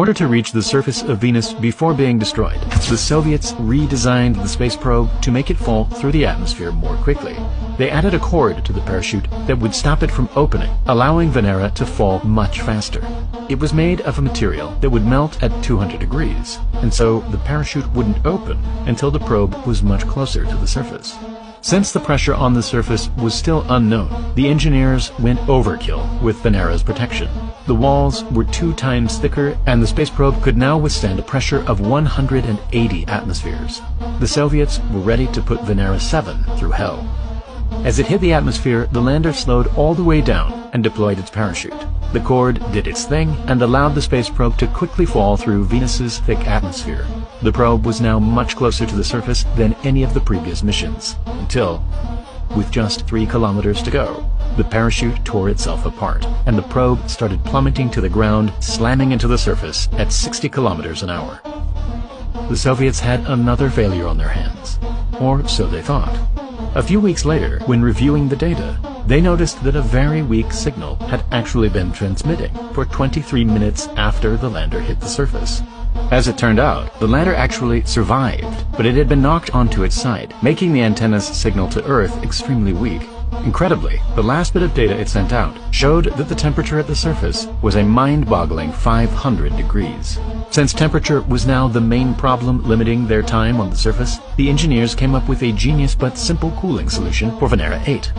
In order to reach the surface of Venus before being destroyed, the Soviets redesigned the space probe to make it fall through the atmosphere more quickly. They added a cord to the parachute that would stop it from opening, allowing Venera to fall much faster. It was made of a material that would melt at 200 degrees, and so the parachute wouldn't open until the probe was much closer to the surface. Since the pressure on the surface was still unknown, the engineers went overkill with Venera's protection. The walls were 2 times thicker, and the space probe could now withstand a pressure of 180 atmospheres. The Soviets were ready to put Venera 7 through hell. As it hit the atmosphere, the lander slowed all the way down and deployed its parachute. The cord did its thing and allowed the space probe to quickly fall through Venus's thick atmosphere. The probe was now much closer to the surface than any of the previous missions, until, with just 3 kilometers to go, the parachute tore itself apart, and the probe started plummeting to the ground, slamming into the surface at 60 kilometers an hour. The Soviets had another failure on their hands, or so they thought. A few weeks later, when reviewing the data, they noticed that a very weak signal had actually been transmitting for 23 minutes after the lander hit the surface. As it turned out, the lander actually survived, but it had been knocked onto its side, making the antenna's signal to Earth extremely weak. Incredibly, the last bit of data it sent out showed that the temperature at the surface was a mind-boggling 500 degrees. Since temperature was now the main problem limiting their time on the surface, the engineers came up with a genius but simple cooling solution for Venera 8.